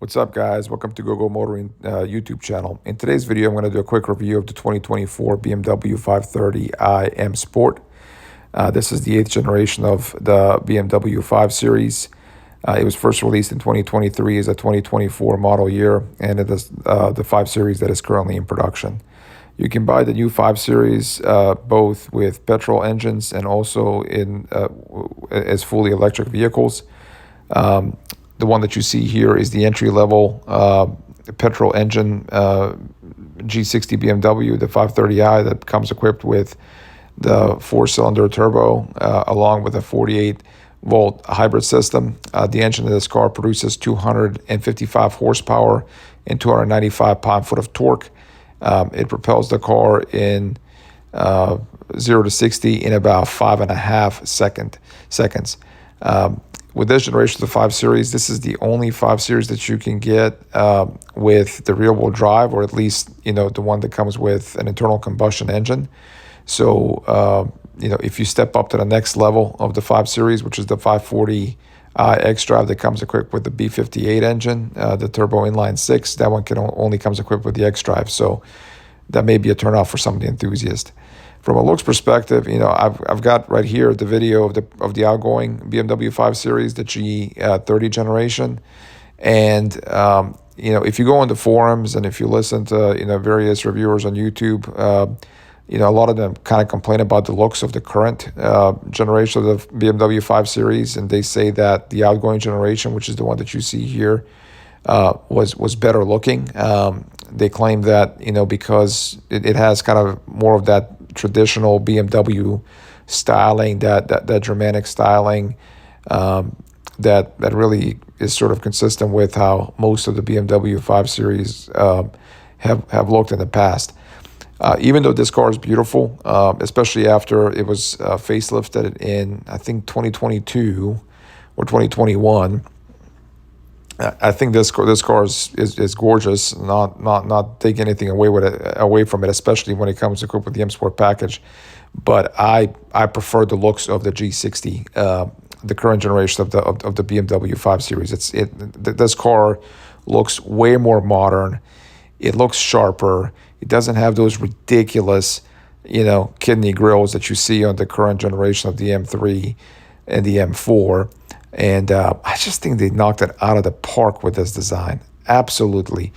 What's up, guys? Welcome to GoGo Motoring YouTube channel. In today's video, I'm going to do a quick review of the 2024 BMW 530i M Sport. This is the 8th generation of the BMW 5 Series. It was first released in 2023 as a 2024 model year, and it is the 5 Series that is currently in production. You can buy the new 5 Series both with petrol engines and also as fully electric vehicles. The one that you see here is the entry-level petrol engine G60 BMW, the 530i, that comes equipped with the 4-cylinder turbo along with a 48-volt hybrid system. The engine of this car produces 255 horsepower and 295 pound-foot of torque. It propels the car in 0 to 60 in about 5.5 seconds. With this generation of the 5 Series, this is the only 5 Series that you can get with the rear-wheel drive, or at least, the one that comes with an internal combustion engine. So, if you step up to the next level of the 5 Series, which is the 540i xDrive that comes equipped with the B58 engine, the turbo inline 6, that one only comes equipped with the xDrive. So that may be a turnoff for some of the enthusiasts. From a looks perspective, I've got right here the video of the outgoing BMW 5 Series, the G30 generation, and if you go on the forums and if you listen to various reviewers on YouTube, a lot of them kind of complain about the looks of the current generation of the BMW 5 Series, and they say that the outgoing generation, which is the one that you see here, was better looking. They claim that because it has kind of more of that traditional BMW styling, that Germanic styling, that really is sort of consistent with how most of the BMW 5 Series have looked in the past. Even though this car is beautiful, especially after it was facelifted in, I think, 2022 or 2021. I think this car is gorgeous. Not taking anything away from it, especially when it comes equipped with the M Sport package. But I prefer the looks of the G60, the current generation of the BMW 5 Series. This car looks way more modern. It looks sharper. It doesn't have those ridiculous, kidney grills that you see on the current generation of the M3 and the M4. And I just think they knocked it out of the park with this design. Absolutely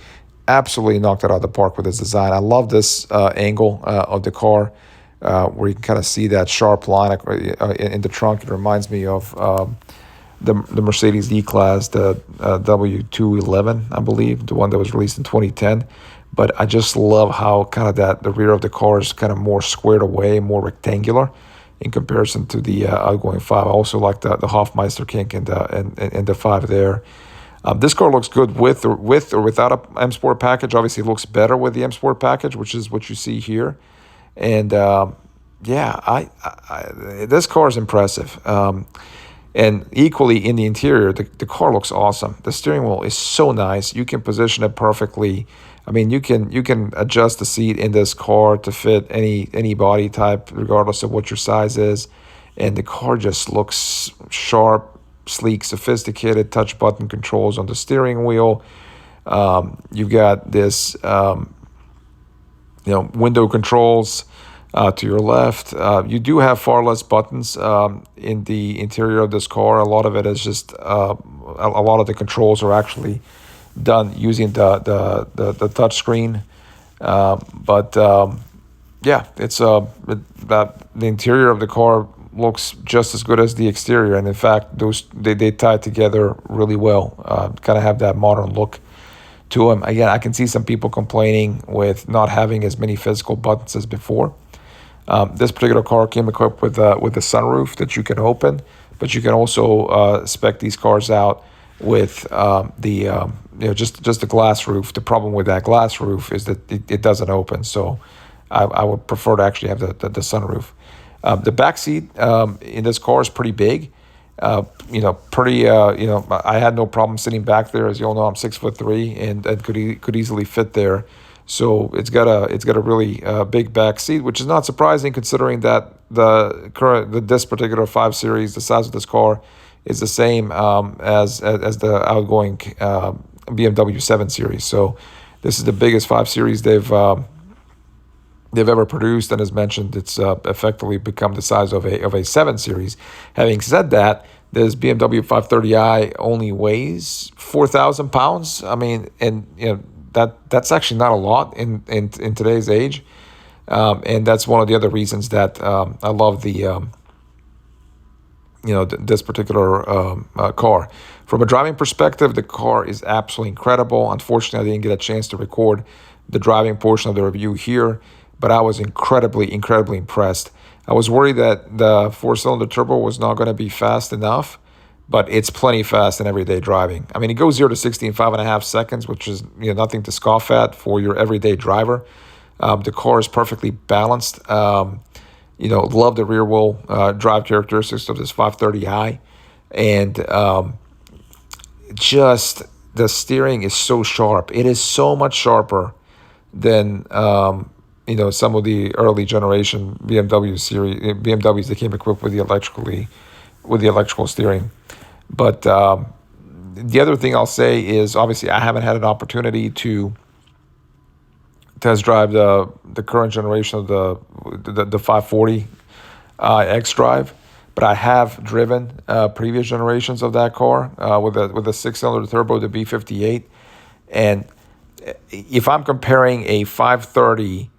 knocked it out of the park with this design. I love this angle of the car where you can kind of see that sharp line in the trunk. It reminds me of the Mercedes E-Class, the W211, I believe, the one that was released in 2010. But I just love how kind of the rear of the car is kind of more squared away, more rectangular in comparison to the outgoing 5. I also like the Hofmeister kink and the 5 there. This car looks good with or without a M Sport package. Obviously, it looks better with the M Sport package, which is what you see here. And this car is impressive. And equally in the interior, the car looks awesome. The steering wheel is so nice. You can position it perfectly. I mean, you can adjust the seat in this car to fit any body type, regardless of what your size is. And the car just looks sharp, sleek, sophisticated. Touch button controls on the steering wheel. You've got this, window controls to your left. You do have far less buttons in the interior of this car. A lot of it is just a lot of the controls are actually done using the touch screen. It's the interior of the car looks just as good as the exterior, and in fact, they tie together really well. Kind of have that modern look to them. Again, I can see some people complaining with not having as many physical buttons as before. This particular car came equipped with a sunroof that you can open, but you can also spec these cars out with just the glass roof. The problem with that glass roof is that it doesn't open, so I would prefer to actually have the sunroof. The back seat in this car is pretty big. I had no problem sitting back there. As you all know, I'm 6'3" and could easily fit there. So it's got a really big back seat, which is not surprising considering that this particular 5 Series, the size of this car, is the same as the outgoing BMW 7 Series. So this is the biggest 5 Series they've ever produced, and as mentioned, it's effectively become the size of a 7 Series. Having said that, this BMW 530i only weighs 4,000 pounds. I mean, and that's actually not a lot in today's age, and that's one of the other reasons that I love the this particular car. From a driving perspective, the car is absolutely incredible. Unfortunately, I didn't get a chance to record the driving portion of the review here, but I was incredibly impressed. I was worried that the 4-cylinder turbo was not going to be fast enough, but it's plenty fast in everyday driving. I mean, it goes 0 to 60 in 5.5 seconds, which is nothing to scoff at for your everyday driver. The car is perfectly balanced. Love the rear wheel drive characteristics of this 530i, and just the steering is so sharp. It is so much sharper than some of the early generation BMWs that came equipped with the electrical steering. But the other thing I'll say is, obviously, I haven't had an opportunity to test drive the current generation of the 540 xDrive, but I have driven previous generations of that car with a 6-cylinder turbo, the V58, and if I'm comparing a 530,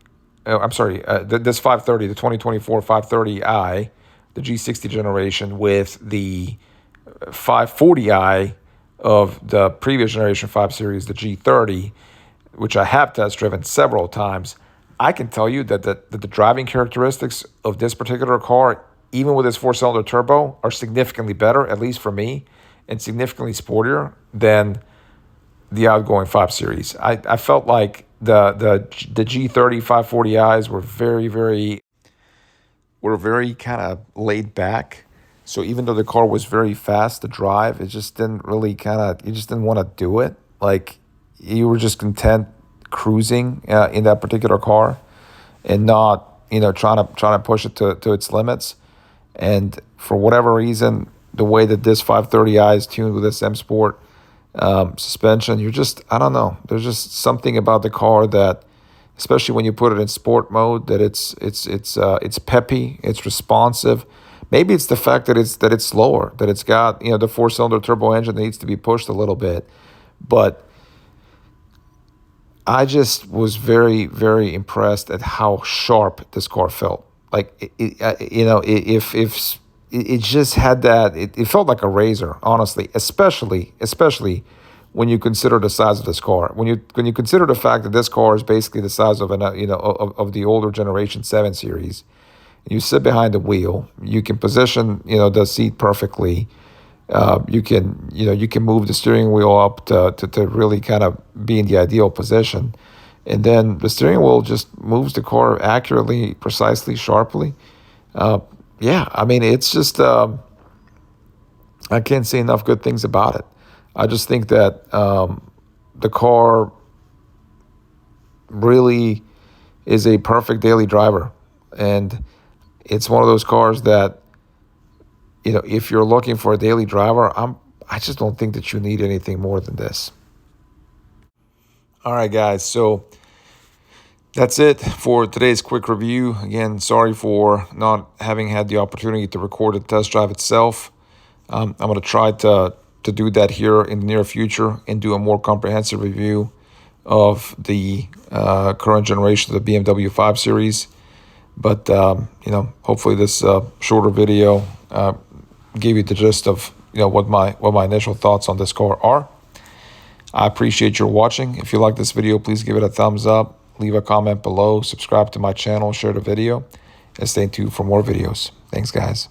this 530, the 2024 530i, the G60 generation, with the 540i of the previous generation 5 Series, the G30, which I have test driven several times, I can tell you that the driving characteristics of this particular car, even with its 4-cylinder turbo, are significantly better, at least for me, and significantly sportier than the outgoing 5 Series. I felt like the G30 540i's were very kind of laid back. So even though the car was very fast to drive, it just didn't really you just didn't want to do it. Like, you were just content cruising in that particular car and not trying to push it to its limits. And for whatever reason, the way that this 530i is tuned with this M Sport suspension, I don't know. There's just something about the car that, especially when you put it in sport mode, that it's peppy, it's responsive. Maybe it's the fact that it's slower, that it's got the 4-cylinder turbo engine that needs to be pushed a little bit. But I just was very impressed at how sharp this car felt. Like if it just had that, it felt like a razor, honestly, especially when you consider the size of this car. When you consider the fact that this car is basically the size of of the older generation 7 Series, you sit behind the wheel, you can position the seat perfectly. You can move the steering wheel up to really kind of be in the ideal position, and then the steering wheel just moves the car accurately, precisely, sharply. I mean, it's just I can't say enough good things about it. I just think that the car really is a perfect daily driver, and it's one of those cars that, if you're looking for a daily driver, I just don't think that you need anything more than this. All right, guys. So that's it for today's quick review. Again, sorry for not having had the opportunity to record the test drive itself. I'm going to try to do that here in the near future and do a more comprehensive review of the current generation of the BMW 5 Series. But hopefully this shorter video gave you the gist of what my initial thoughts on this car are. I appreciate your watching. If you like this video, please give it a thumbs up, leave a comment below, subscribe to my channel, share the video, and stay tuned for more videos. Thanks, guys.